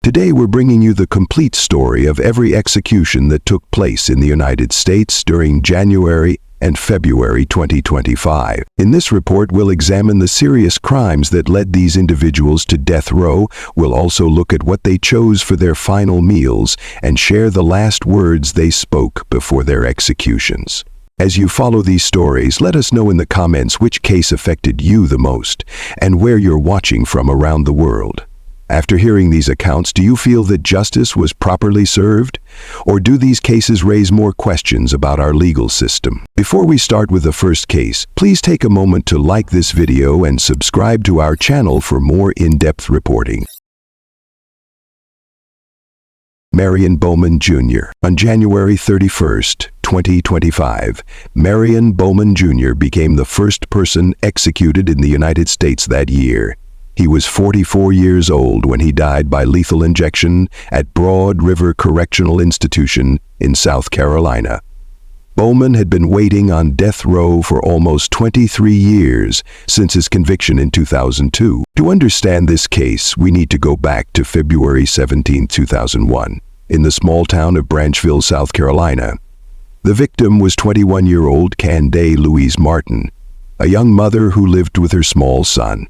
Today we're bringing you the complete story of every execution that took place in the United States during January and February 2025. In this report, we'll examine the serious crimes that led these individuals to death row. We'll also look at what they chose for their final meals and share the last words they spoke before their executions. As you follow these stories, let us know in the comments which case affected you the most and where you're watching from around the world. After hearing these accounts, do you feel that justice was properly served? Or do these cases raise more questions about our legal system? Before we start with the first case, please take a moment to like this video and subscribe to our channel for more in-depth reporting. Marion Bowman Jr. On January 31st, 2025, Marion Bowman Jr. became the first person executed in the United States that year. He was 44 years old when he died by lethal injection at Broad River Correctional Institution in South Carolina. Bowman had been waiting on death row for almost 23 years since his conviction in 2002. To understand this case, we need to go back to February 17, 2001, in the small town of Branchville, South Carolina. The victim was 21-year-old Candace Louise Martin, a young mother who lived with her small son.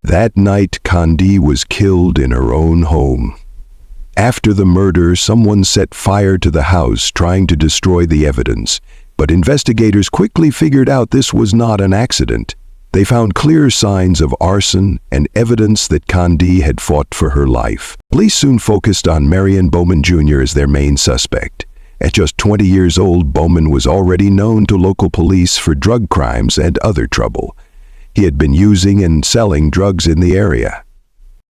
That night, Candace was killed in her own home. After the murder, someone set fire to the house trying to destroy the evidence, but investigators quickly figured out this was not an accident. They found clear signs of arson and evidence that Candace had fought for her life. Police soon focused on Marion Bowman Jr. as their main suspect. At just 20 years old, Bowman was already known to local police for drug crimes and other trouble. He had been using and selling drugs in the area.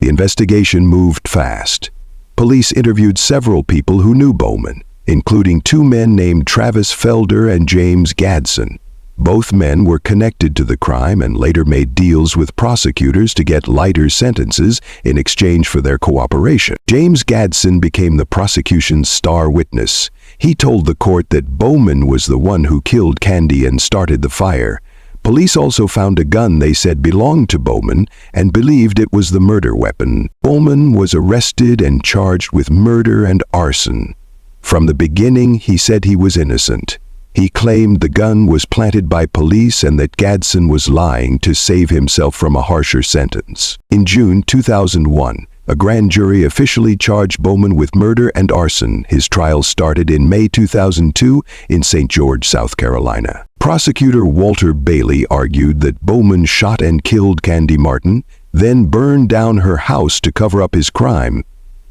The investigation moved fast. Police interviewed several people who knew Bowman, including two men named Travis Felder and James Gadsden. Both men were connected to the crime and later made deals with prosecutors to get lighter sentences in exchange for their cooperation. James Gadsden became the prosecution's star witness. He told the court that Bowman was the one who killed Candace and started the fire. Police also found a gun they said belonged to Bowman and believed it was the murder weapon. Bowman was arrested and charged with murder and arson. From the beginning, he said he was innocent. He claimed the gun was planted by police and that Gadsden was lying to save himself from a harsher sentence. In June 2001, a grand jury officially charged Bowman with murder and arson. His trial started in May 2002 in St. George, South Carolina. Prosecutor Walter Bailey argued that Bowman shot and killed Candace Martin, then burned down her house to cover up his crime.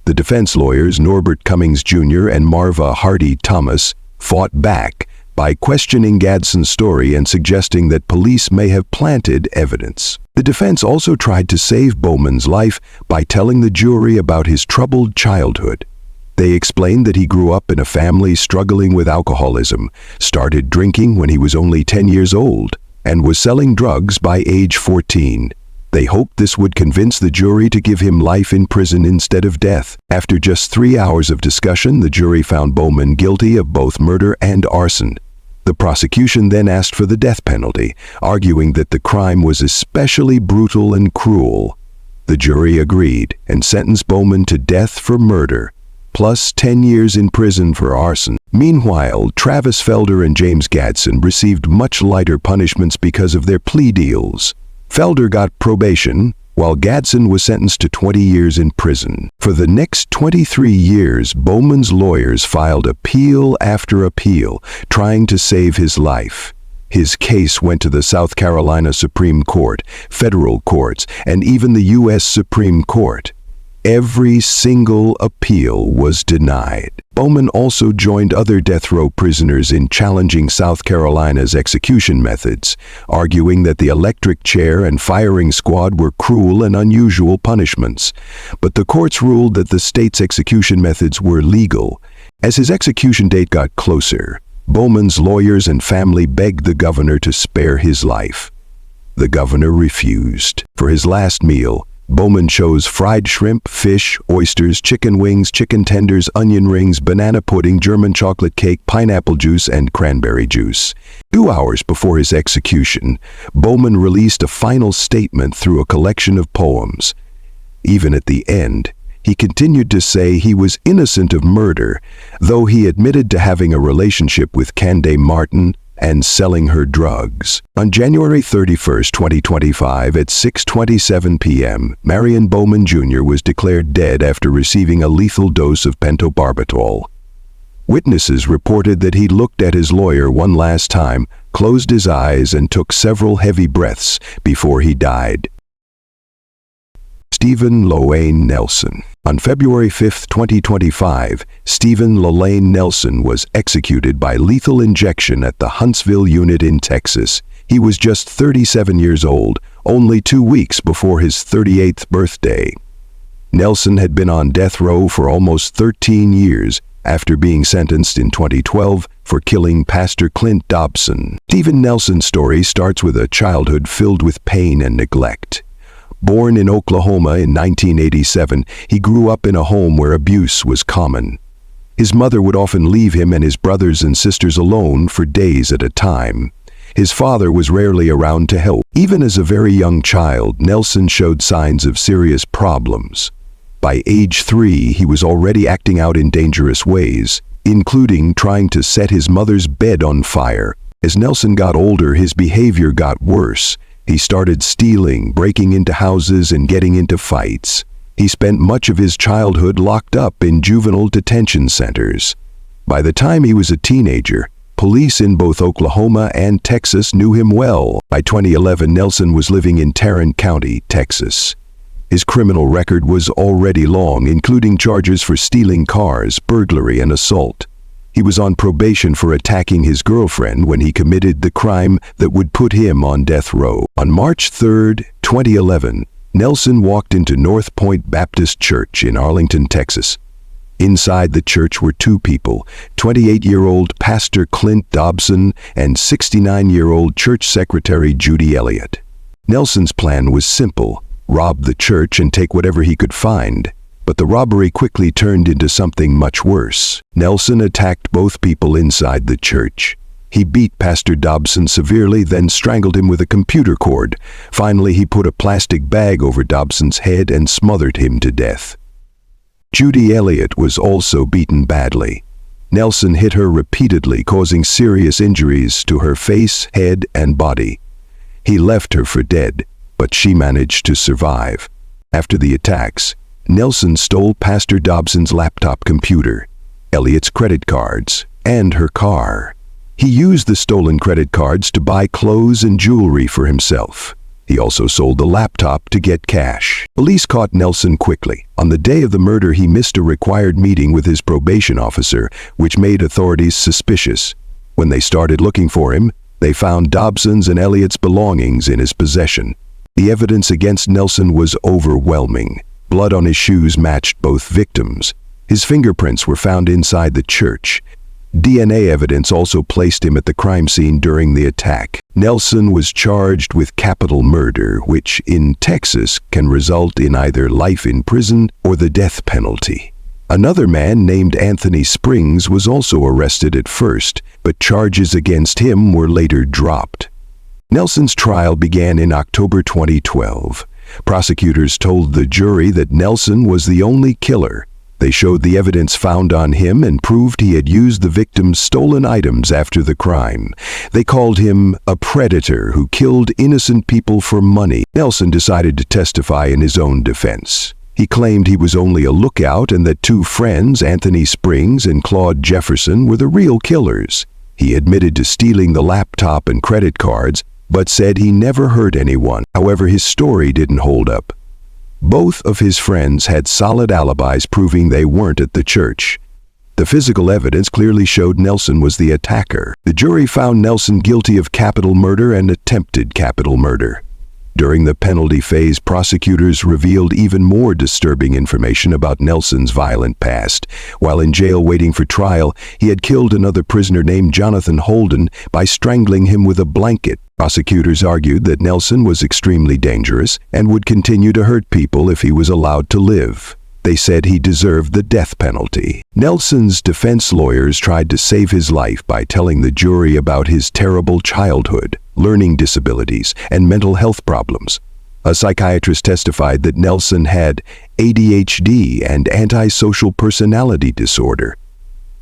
The defense lawyers Norbert Cummings Jr. and Marva Hardy Thomas fought back by questioning Gadsden's story and suggesting that police may have planted evidence. The defense also tried to save Bowman's life by telling the jury about his troubled childhood. They explained that he grew up in a family struggling with alcoholism, started drinking when he was only 10 years old, and was selling drugs by age 14. They hoped this would convince the jury to give him life in prison instead of death. After just 3 hours of discussion, the jury found Bowman guilty of both murder and arson. The prosecution then asked for the death penalty, arguing that the crime was especially brutal and cruel. The jury agreed and sentenced Bowman to death for murder, plus 10 years in prison for arson. Meanwhile, Travis Felder and James Gadsden received much lighter punishments because of their plea deals. Felder got probation, while Gadsden was sentenced to 20 years in prison. For the next 23 years, Bowman's lawyers filed appeal after appeal, trying to save his life. His case went to the South Carolina Supreme Court, federal courts, and even the U.S. Supreme Court. Every single appeal was denied. Bowman also joined other death row prisoners in challenging South Carolina's execution methods, arguing that the electric chair and firing squad were cruel and unusual punishments. But the courts ruled that the state's execution methods were legal. As his execution date got closer, Bowman's lawyers and family begged the governor to spare his life. The governor refused. For his last meal, Bowman chose fried shrimp, fish, oysters, chicken wings, chicken tenders, onion rings, banana pudding, German chocolate cake, pineapple juice, and cranberry juice. 2 hours before his execution, Bowman released a final statement through a collection of poems. Even at the end, He continued to say he was innocent of murder, though he admitted to having a relationship with Candace Martin and selling her drugs. On January 31, 2025, at 6:27 p.m., Marion Bowman Jr. was declared dead after receiving a lethal dose of pentobarbital. Witnesses reported that he looked at his lawyer one last time, closed his eyes, and took several heavy breaths before he died. Stephen Lorraine Nelson. On February 5, 2025, Stephen Lorraine Nelson was executed by lethal injection at the Huntsville unit in Texas. He was just 37 years old, only 2 weeks before his 38th birthday. Nelson had been on death row for almost 13 years after being sentenced in 2012 for killing Pastor Clint Dobson. Stephen Nelson's story starts with a childhood filled with pain and neglect. Born in Oklahoma in 1987, he grew up in a home where abuse was common. His mother would often leave him and his brothers and sisters alone for days at a time. His father was rarely around to help. Even as a very young child, Nelson showed signs of serious problems. By age 3, he was already acting out in dangerous ways, including trying to set his mother's bed on fire. As Nelson got older, his behavior got worse. He started stealing, breaking into houses, and getting into fights. He spent much of his childhood locked up in juvenile detention centers. By the time he was a teenager, police in both Oklahoma and Texas knew him well. By 2011, Nelson was living in Tarrant County, Texas. His criminal record was already long, including charges for stealing cars, burglary, and assault. He was on probation for attacking his girlfriend when he committed the crime that would put him on death row. On March 3, 2011, Nelson walked into North Point Baptist Church in Arlington, Texas. Inside the church were 2 people, 28-year-old Pastor Clint Dobson and 69-year-old church secretary Judy Elliott. Nelson's plan was simple: rob the church and take whatever he could find. But the robbery quickly turned into something much worse. Nelson attacked both people inside the church. He beat Pastor Dobson severely, then strangled him with a computer cord. Finally, he put a plastic bag over Dobson's head and smothered him to death. Judy Elliott was also beaten badly. Nelson hit her repeatedly, causing serious injuries to her face, head, and body. He left her for dead, but she managed to survive. After the attacks, Nelson stole Pastor Dobson's laptop computer, Elliott's credit cards, and her car. He used the stolen credit cards to buy clothes and jewelry for himself. He also sold the laptop to get cash. Police caught Nelson quickly. On the day of the murder, he missed a required meeting with his probation officer, which made authorities suspicious. When they started looking for him, they found Dobson's and Elliott's belongings in his possession. The evidence against Nelson was overwhelming. Blood on his shoes matched both victims. His fingerprints were found inside the church. DNA evidence also placed him at the crime scene during the attack. Nelson was charged with capital murder, which in Texas can result in either life in prison or the death penalty. Another man named Anthony Springs was also arrested at first, but charges against him were later dropped. Nelson's trial began in October 2012. Prosecutors told the jury that Nelson was the only killer. They showed the evidence found on him and proved he had used the victim's stolen items after the crime. They called him a predator who killed innocent people for money. Nelson decided to testify in his own defense. He claimed he was only a lookout and that 2 friends, Anthony Springs and Claude Jefferson, were the real killers. He admitted to stealing the laptop and credit cards, but said he never hurt anyone. However, his story didn't hold up. Both of his friends had solid alibis proving they weren't at the church. The physical evidence clearly showed Nelson was the attacker. The jury found Nelson guilty of capital murder and attempted capital murder. During the penalty phase, prosecutors revealed even more disturbing information about Nelson's violent past. While in jail waiting for trial, he had killed another prisoner named Jonathan Holden by strangling him with a blanket. Prosecutors argued that Nelson was extremely dangerous and would continue to hurt people if he was allowed to live. They said he deserved the death penalty. Nelson's defense lawyers tried to save his life by telling the jury about his terrible childhood, learning disabilities, and mental health problems. A psychiatrist testified that Nelson had ADHD and antisocial personality disorder.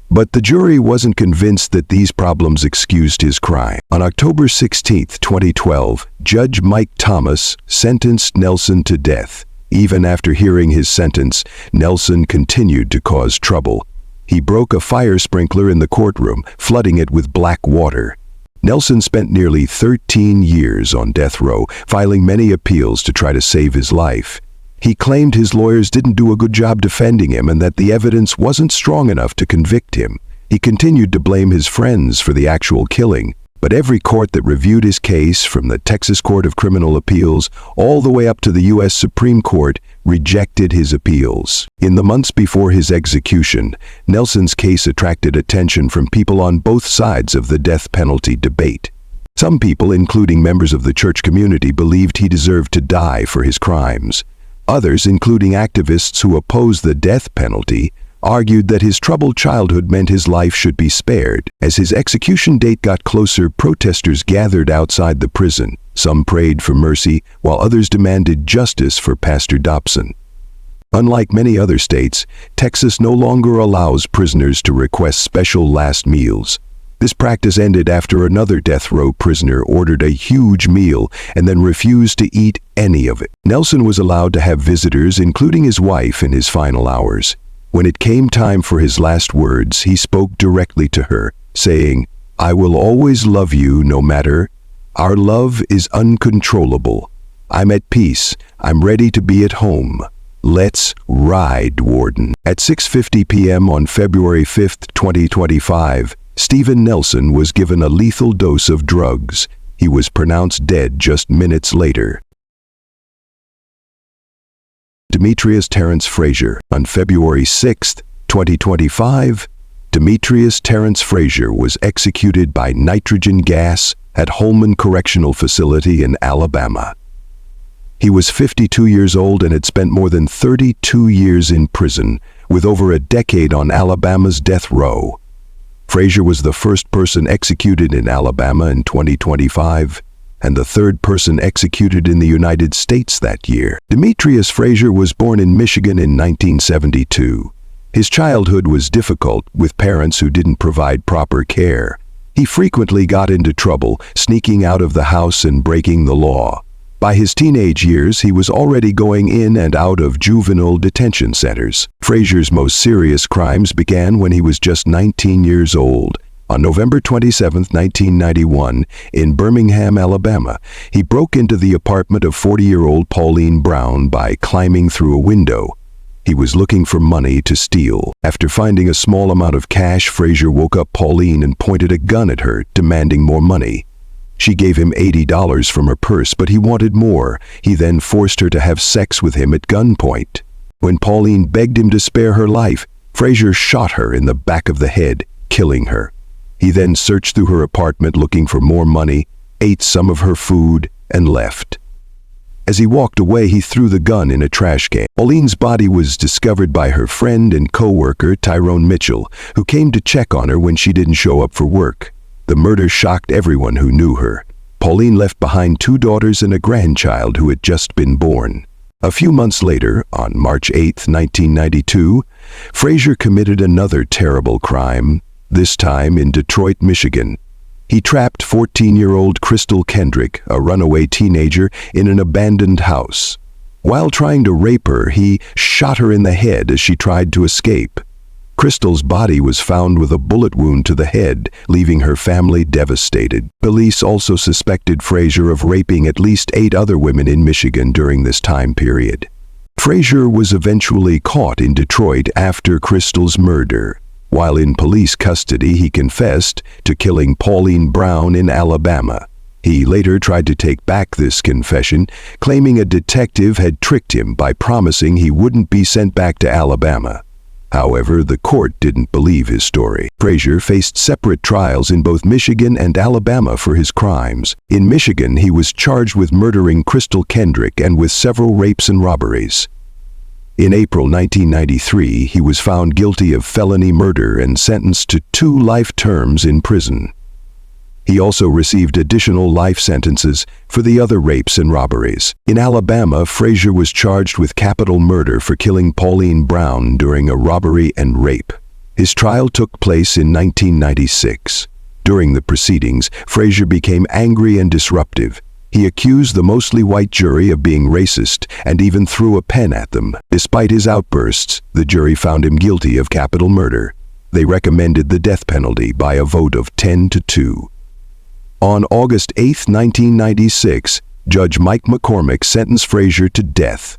But the jury wasn't convinced that these problems excused his crime. On October 16, 2012, Judge Mike Thomas sentenced Nelson to death. Even after hearing his sentence, Nelson continued to cause trouble. He broke a fire sprinkler in the courtroom, flooding it with black water. Nelson spent nearly 13 years on death row, filing many appeals to try to save his life. He claimed his lawyers didn't do a good job defending him and that the evidence wasn't strong enough to convict him. He continued to blame his friends for the actual killing, but every court that reviewed his case, from the Texas Court of Criminal Appeals all the way up to the U.S. Supreme Court, rejected his appeals. In the months before his execution, Nelson's case attracted attention from people on both sides of the death penalty debate. Some people, including members of the church community, believed he deserved to die for his crimes. Others, including activists who oppose the death penalty, argued that his troubled childhood meant his life should be spared. As his execution date got closer, protesters gathered outside the prison. Some prayed for mercy, while others demanded justice for Pastor Dobson. Unlike many other states, Texas no longer allows prisoners to request special last meals. This practice ended after another death row prisoner ordered a huge meal and then refused to eat any of it. Nelson was allowed to have visitors, including his wife, in his final hours. When it came time for his last words, he spoke directly to her, saying, "I will always love you no matter. Our love is uncontrollable. I'm at peace. I'm ready to be at home. Let's ride, Warden." At 6:50 p.m. on February 5, 2025, Stephen Nelson was given a lethal dose of drugs. He was pronounced dead just minutes later. Demetrius Terrence Frazier. On February 6, 2025, Demetrius Terrence Frazier was executed by nitrogen gas at Holman Correctional Facility in Alabama. He was 52 years old and had spent more than 32 years in prison, with over a decade on Alabama's death row. Frazier was the first person executed in Alabama in 2025, and the third person executed in the United States that year. Demetrius Frazier was born in Michigan in 1972. His childhood was difficult, with parents who didn't provide proper care. He frequently got into trouble, sneaking out of the house and breaking the law. By his teenage years, he was already going in and out of juvenile detention centers. Frazier's most serious crimes began when he was just 19 years old. On November 27, 1991, in Birmingham, Alabama, he broke into the apartment of 40-year-old Pauline Brown by climbing through a window. He was looking for money to steal. After finding a small amount of cash, Frazier woke up Pauline and pointed a gun at her, demanding more money. She gave him $80 from her purse, but he wanted more. He then forced her to have sex with him at gunpoint. When Pauline begged him to spare her life, Frazier shot her in the back of the head, killing her. He then searched through her apartment looking for more money, ate some of her food, and left. As he walked away, he threw the gun in a trash can. Pauline's body was discovered by her friend and co-worker Tyrone Mitchell, who came to check on her when she didn't show up for work. The murder shocked everyone who knew her. Pauline left behind 2 daughters and a grandchild who had just been born. A few months later, on March 8, 1992, Frazier committed another terrible crime, this time in Detroit, Michigan. He trapped 14-year-old Crystal Kendrick, a runaway teenager, in an abandoned house. While trying to rape her, he shot her in the head as she tried to escape. Crystal's body was found with a bullet wound to the head, leaving her family devastated. Police also suspected Frazier of raping at least 8 other women in Michigan during this time period. Frazier was eventually caught in Detroit after Crystal's murder. While in police custody, he confessed to killing Pauline Brown in Alabama. He later tried to take back this confession, claiming a detective had tricked him by promising he wouldn't be sent back to Alabama. However, the court didn't believe his story. Frazier faced separate trials in both Michigan and Alabama for his crimes. In Michigan, he was charged with murdering Crystal Kendrick and with several rapes and robberies. In April 1993, he was found guilty of felony murder and sentenced to 2 life terms in prison. He also received additional life sentences for the other rapes and robberies. In Alabama, Frazier was charged with capital murder for killing Pauline Brown during a robbery and rape. His trial took place in 1996. During the proceedings, Frazier became angry and disruptive. He accused the mostly white jury of being racist and even threw a pen at them. Despite his outbursts, the jury found him guilty of capital murder. They recommended the death penalty by a vote of 10-2. On August 8, 1996, Judge Mike McCormick sentenced Frazier to death.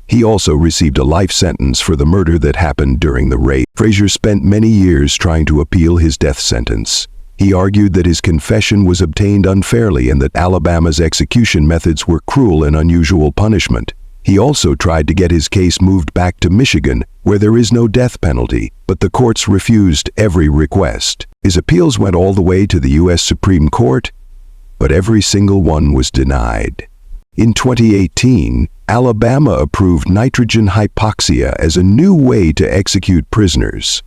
He also received a life sentence for the murder that happened during the rape. Frazier spent many years trying to appeal his death sentence. He argued that his confession was obtained unfairly and that Alabama's execution methods were cruel and unusual punishment. He also tried to get his case moved back to Michigan, where there is no death penalty, but the courts refused every request. His appeals went all the way to the U.S. Supreme Court, but every single one was denied. In 2018, Alabama approved nitrogen hypoxia as a new way to execute prisoners.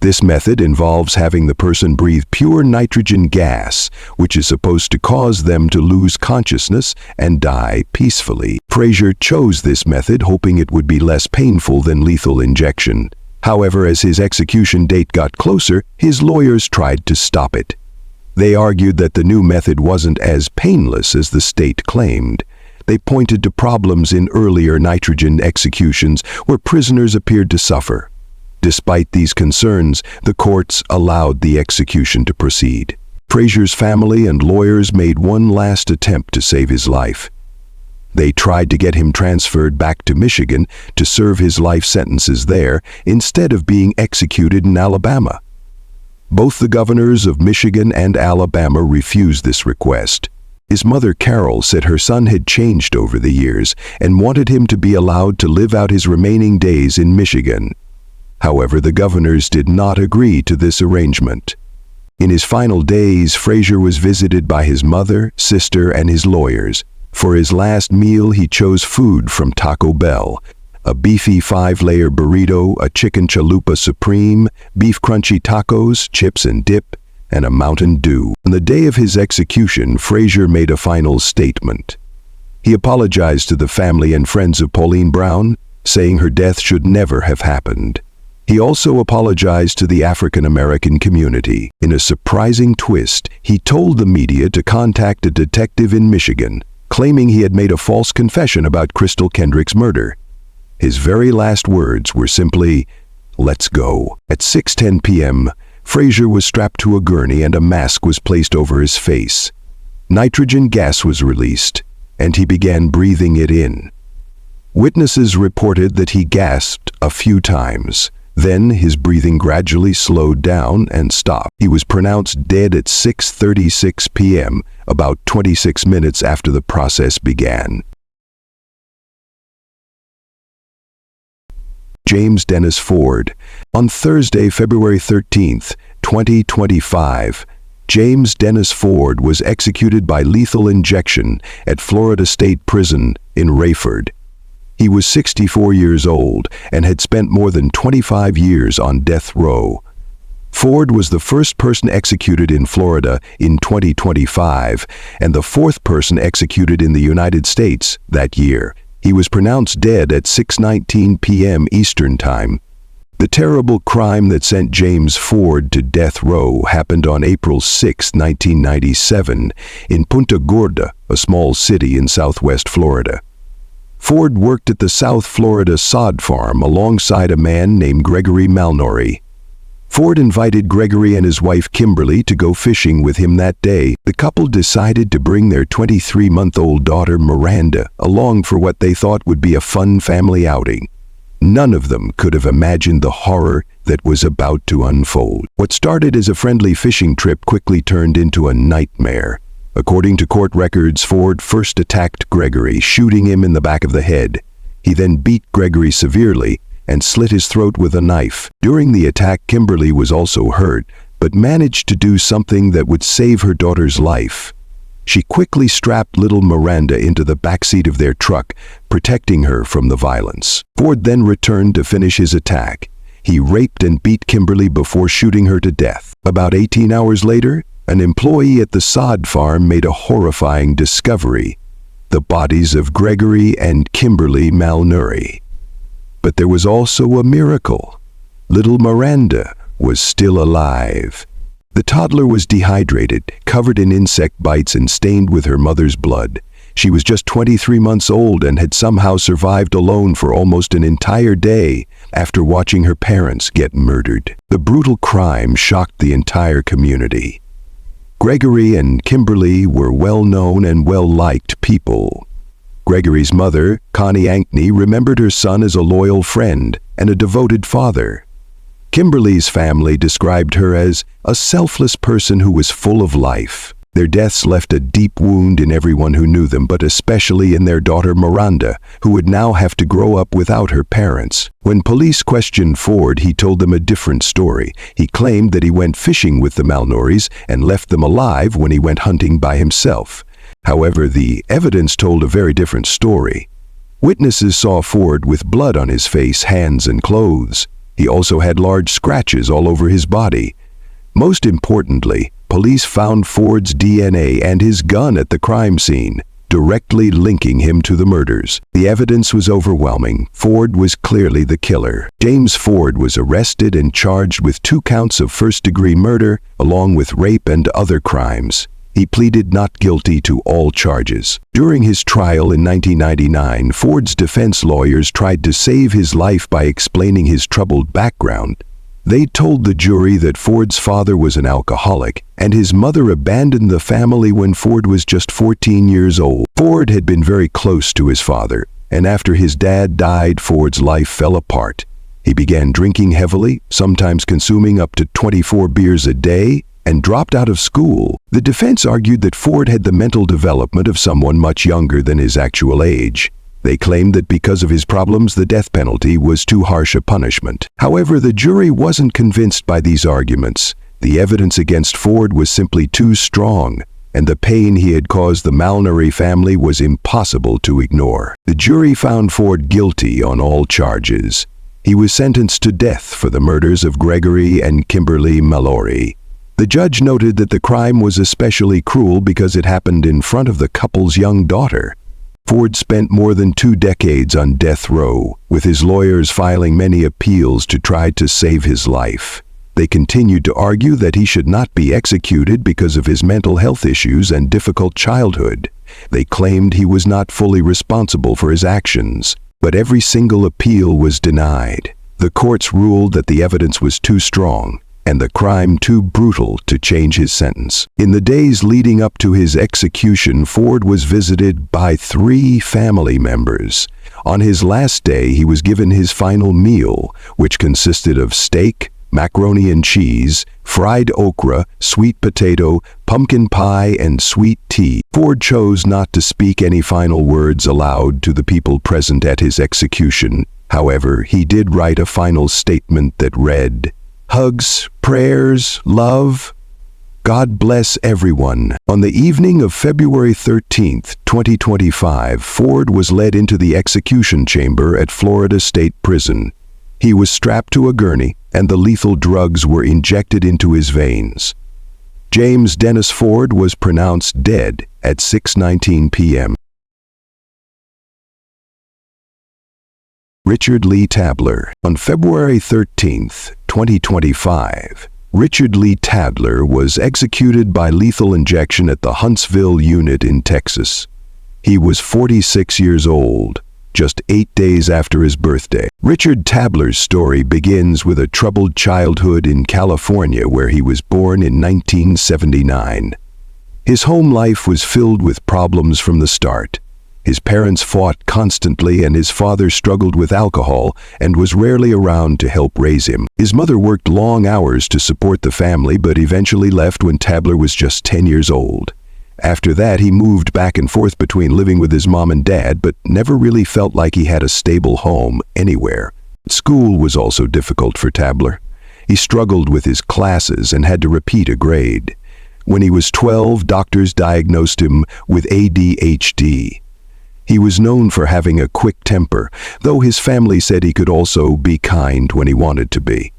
This method involves having the person breathe pure nitrogen gas, which is supposed to cause them to lose consciousness and die peacefully. Frazier chose this method hoping it would be less painful than lethal injection. However, as his execution date got closer, his lawyers tried to stop it. They argued that the new method wasn't as painless as the state claimed. They pointed to problems in earlier nitrogen executions where prisoners appeared to suffer. Despite these concerns, the courts allowed the execution to proceed. Frazier's family and lawyers made one last attempt to save his life. They tried to get him transferred back to Michigan to serve his life sentences there instead of being executed in Alabama. Both the governors of Michigan and Alabama refused this request. His mother, Carol, said her son had changed over the years and wanted him to be allowed to live out his remaining days in Michigan. However, the governors did not agree to this arrangement. In his final days, Frazier was visited by his mother, sister, and his lawyers. For his last meal, he chose food from Taco Bell: a beefy 5-layer burrito, a chicken chalupa supreme, beef crunchy tacos, chips and dip, and a Mountain Dew. On the day of his execution, Frazier made a final statement. He apologized to the family and friends of Pauline Brown, saying her death should never have happened. He also apologized to the African American community. In a surprising twist, he told the media to contact a detective in Michigan, claiming he had made a false confession about Crystal Kendrick's murder. His very last words were simply, "Let's go." At 6:10 p.m., Frazier was strapped to a gurney and a mask was placed over his face. Nitrogen gas was released, and he began breathing it in. Witnesses reported that he gasped a few times. Then his breathing gradually slowed down and stopped. He was pronounced dead at 6:36 p.m., about 26 minutes after the process began. James Dennis Ford. On Thursday, February 13, 2025, James Dennis Ford was executed by lethal injection at Florida State Prison in Rayford. He was 64 years old and had spent more than 25 years on death row. Ford was the first person executed in Florida in 2025 and the fourth person executed in the United States that year. He was pronounced dead at 6:19 p.m. Eastern Time. The terrible crime that sent James Ford to death row happened on April 6, 1997, in Punta Gorda, a small city in southwest Florida. Ford worked at the South Florida sod farm alongside a man named Gregory Malnory. Ford invited Gregory and his wife Kimberly to go fishing with him that day. The couple decided to bring their 23-month-old daughter Miranda along for what they thought would be a fun family outing. None of them could have imagined the horror that was about to unfold. What started as a friendly fishing trip quickly turned into a nightmare. According to court records, Ford first attacked Gregory, shooting him in the back of the head. He then beat Gregory severely and slit his throat with a knife. During the attack, Kimberly was also hurt, but managed to do something that would save her daughter's life. She quickly strapped little Miranda into the backseat of their truck, protecting her from the violence. Ford then returned to finish his attack. He raped and beat Kimberly before shooting her to death. About 18 hours later, An employee at the sod farm made a horrifying discovery: the bodies of Gregory and Kimberly Malnoury. But there was also a miracle. Little Miranda was still alive. The toddler was dehydrated, covered in insect bites, and stained with her mother's blood. She was just 23 months old and had somehow survived alone for almost an entire day after watching her parents get murdered. The brutal crime shocked the entire community. Gregory and Kimberly were well-known and well-liked people. Gregory's mother, Connie Ankney, remembered her son as a loyal friend and a devoted father. Kimberly's family described her as a selfless person who was full of life. Their deaths left a deep wound in everyone who knew them, but especially in their daughter Miranda, who would now have to grow up without her parents. When police questioned Ford, he told them a different story. He claimed that he went fishing with the Malnourys and left them alive when he went hunting by himself. However, the evidence told a very different story. Witnesses saw Ford with blood on his face, hands, and clothes. He also had large scratches all over his body. Most importantly, police found Ford's DNA and his gun at the crime scene, directly linking him to the murders. The evidence was overwhelming. Ford was clearly the killer. James Ford was arrested and charged with 2 counts of first-degree murder, along with rape and other crimes. He pleaded not guilty to all charges. During his trial in 1999, Ford's defense lawyers tried to save his life by explaining his troubled background. They told the jury that Ford's father was an alcoholic, and his mother abandoned the family when Ford was just 14 years old. Ford had been very close to his father, and after his dad died, Ford's life fell apart. He began drinking heavily, sometimes consuming up to 24 beers a day, and dropped out of school. The defense argued that Ford had the mental development of someone much younger than his actual age. They claimed that because of his problems, the death penalty was too harsh a punishment. However, the jury wasn't convinced by these arguments. The evidence against Ford was simply too strong, and the pain he had caused the Malnoury family was impossible to ignore. The jury found Ford guilty on all charges. He was sentenced to death for the murders of Gregory and Kimberly Malnoury. The judge noted that the crime was especially cruel because it happened in front of the couple's young daughter. Ford spent more than 2 decades on death row, with his lawyers filing many appeals to try to save his life. They continued to argue that he should not be executed because of his mental health issues and difficult childhood. They claimed he was not fully responsible for his actions, but every single appeal was denied. The courts ruled that the evidence was too strong and the crime too brutal to change his sentence. In the days leading up to his execution, Ford was visited by 3 family members. On his last day, he was given his final meal, which consisted of steak, macaroni and cheese, fried okra, sweet potato, pumpkin pie, and sweet tea. Ford chose not to speak any final words aloud to the people present at his execution. However, he did write a final statement that read, "Hugs, prayers, love. God bless everyone." On the evening of February 13th, 2025, Ford was led into the execution chamber at Florida State Prison. He was strapped to a gurney, and the lethal drugs were injected into his veins. James Dennis Ford was pronounced dead at 6:19 p.m. Richard Lee Tadler. On February 13th, 2025, Richard Lee Tadler was executed by lethal injection at the Huntsville unit in Texas. He was 46 years old, just 8 days after his birthday. Richard Tadler's story begins with a troubled childhood in California, where he was born in 1979. His home life was filled with problems from the start. His parents fought constantly, and his father struggled with alcohol and was rarely around to help raise him. His mother worked long hours to support the family, but eventually left when Tadler was just 10 years old. After that, he moved back and forth between living with his mom and dad, but never really felt like he had a stable home anywhere. School was also difficult for Tadler. He struggled with his classes and had to repeat a grade. When he was 12, doctors diagnosed him with ADHD. He was known for having a quick temper, though his family said he could also be kind when he wanted to be.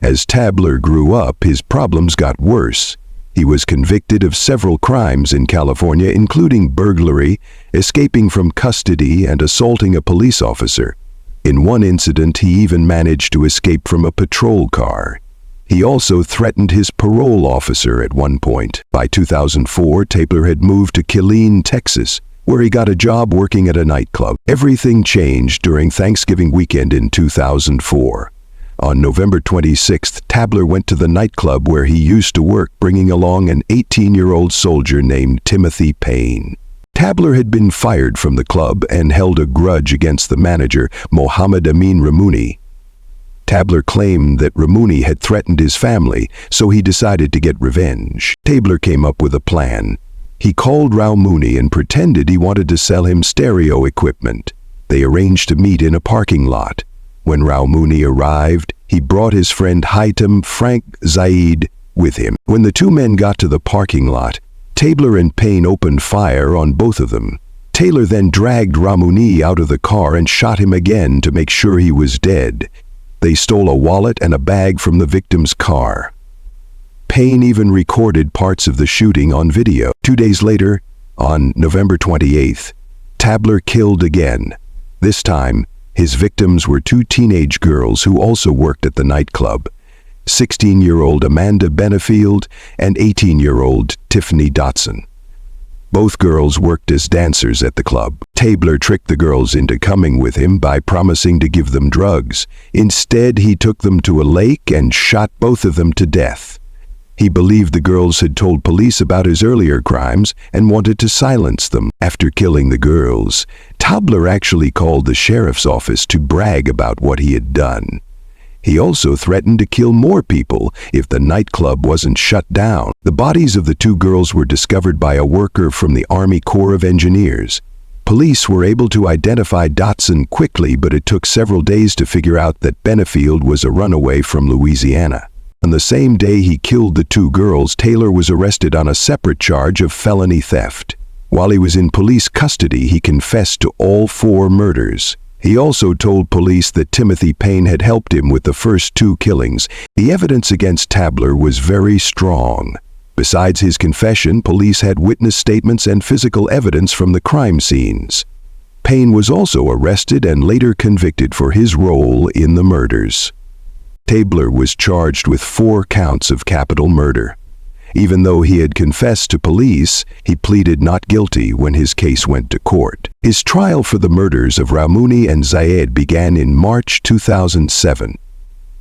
As Tadler grew up, his problems got worse. He was convicted of several crimes in California, including burglary, escaping from custody, and assaulting a police officer. In one incident, he even managed to escape from a patrol car. He also threatened his parole officer at one point. By 2004, Tabler had moved to Killeen, Texas, where he got a job working at a nightclub. Everything changed during Thanksgiving weekend in 2004. On November 26th, Tabler went to the nightclub where he used to work, bringing along an 18-year-old soldier named Timothy Payne. Tabler had been fired from the club and held a grudge against the manager, Mohammed Amin Ramouni. Tabler claimed that Ramouni had threatened his family, so he decided to get revenge. Tabler came up with a plan. He called Ramouni and pretended he wanted to sell him stereo equipment. They arranged to meet in a parking lot. When Ramouni arrived, he brought his friend Haitham Frank Zaid with him. When the two men got to the parking lot, Tabler and Payne opened fire on both of them. Tabler then dragged Ramouni out of the car and shot him again to make sure he was dead. They stole a wallet and a bag from the victim's car. Payne even recorded parts of the shooting on video. 2 days later, on November 28th, Tabler killed again. This time, his victims were two teenage girls who also worked at the nightclub, 16-year-old Amanda Benefield and 18-year-old Tiffany Dotson. Both girls worked as dancers at the club. Tabler tricked the girls into coming with him by promising to give them drugs. Instead, he took them to a lake and shot both of them to death. He believed the girls had told police about his earlier crimes and wanted to silence them. After killing the girls, Tabler actually called the sheriff's office to brag about what he had done. He also threatened to kill more people if the nightclub wasn't shut down. The bodies of the two girls were discovered by a worker from the Army Corps of Engineers. Police were able to identify Dotson quickly, but it took several days to figure out that Benefield was a runaway from Louisiana. On the same day he killed the two girls, Tabler was arrested on a separate charge of felony theft. While he was in police custody, he confessed to all 4 murders. He also told police that Timothy Payne had helped him with the first 2 killings. The evidence against Tabler was very strong. Besides his confession, police had witness statements and physical evidence from the crime scenes. Payne was also arrested and later convicted for his role in the murders. Tabler was charged with 4 counts of capital murder. Even though he had confessed to police, he pleaded not guilty when his case went to court. His trial for the murders of Ramouni and Zayed began in March 2007.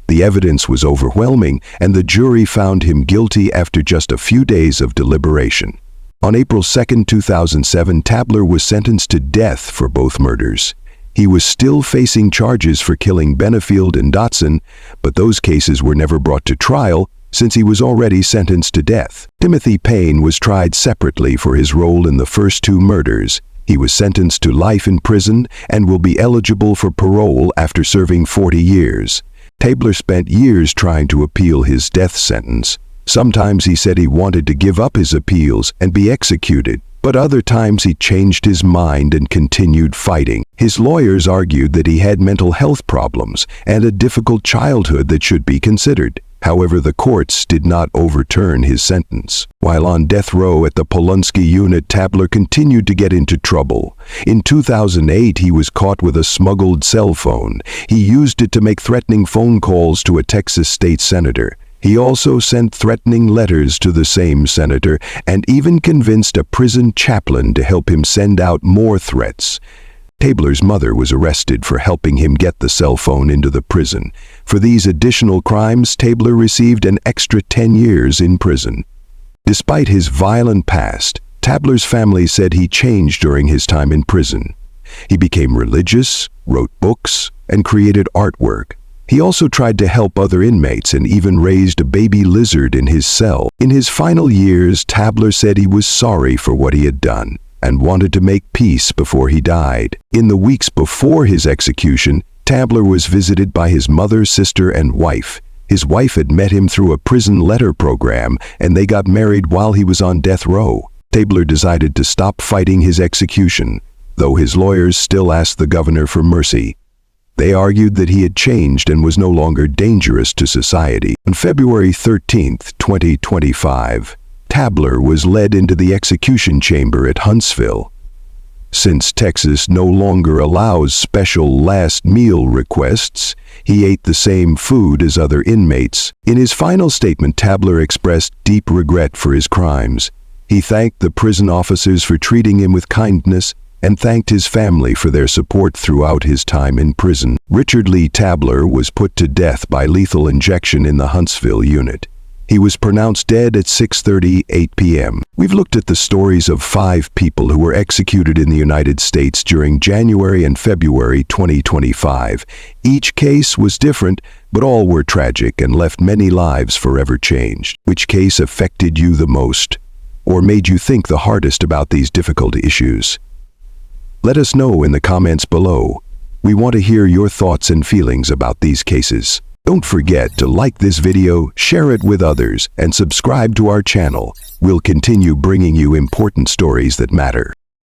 The evidence was overwhelming, and the jury found him guilty after just a few days of deliberation. On April 2, 2007, Tabler was sentenced to death for both murders. He was still facing charges for killing Benefield and Dotson, but those cases were never brought to trial since he was already sentenced to death. Timothy Payne was tried separately for his role in the first 2 murders. He was sentenced to life in prison and will be eligible for parole after serving 40 years. Tabler spent years trying to appeal his death sentence. Sometimes he said he wanted to give up his appeals and be executed, but other times he changed his mind and continued fighting. His lawyers argued that he had mental health problems and a difficult childhood that should be considered. However, the courts did not overturn his sentence. While on death row at the Polunsky unit, Tabler continued to get into trouble. In 2008, he was caught with a smuggled cell phone. He used it to make threatening phone calls to a Texas state senator. He also sent threatening letters to the same senator and even convinced a prison chaplain to help him send out more threats. Tabler's mother was arrested for helping him get the cell phone into the prison. For these additional crimes, Tabler received an extra 10 years in prison. Despite his violent past, Tabler's family said he changed during his time in prison. He became religious, wrote books, and created artwork. He also tried to help other inmates and even raised a baby lizard in his cell. In his final years, Tabler said he was sorry for what he had done and wanted to make peace before he died. In the weeks before his execution, Tabler was visited by his mother, sister, and wife. His wife had met him through a prison letter program, and they got married while he was on death row. Tabler decided to stop fighting his execution, though his lawyers still asked the governor for mercy. They argued that he had changed and was no longer dangerous to society. On February 13, 2025, Tabler was led into the execution chamber at Huntsville. Since Texas no longer allows special last meal requests, he ate the same food as other inmates. In his final statement, Tabler expressed deep regret for his crimes. He thanked the prison officers for treating him with kindness and thanked his family for their support throughout his time in prison. Richard Lee Tabler was put to death by lethal injection in the Huntsville unit. He was pronounced dead at 6:38 p.m. We've looked at the stories of 5 people who were executed in the United States during January and February 2025. Each case was different, but all were tragic and left many lives forever changed. Which case affected you the most, or made you think the hardest about these difficult issues? Let us know in the comments below. We want to hear your thoughts and feelings about these cases. Don't forget to like this video, share it with others, and subscribe to our channel. We'll continue bringing you important stories that matter.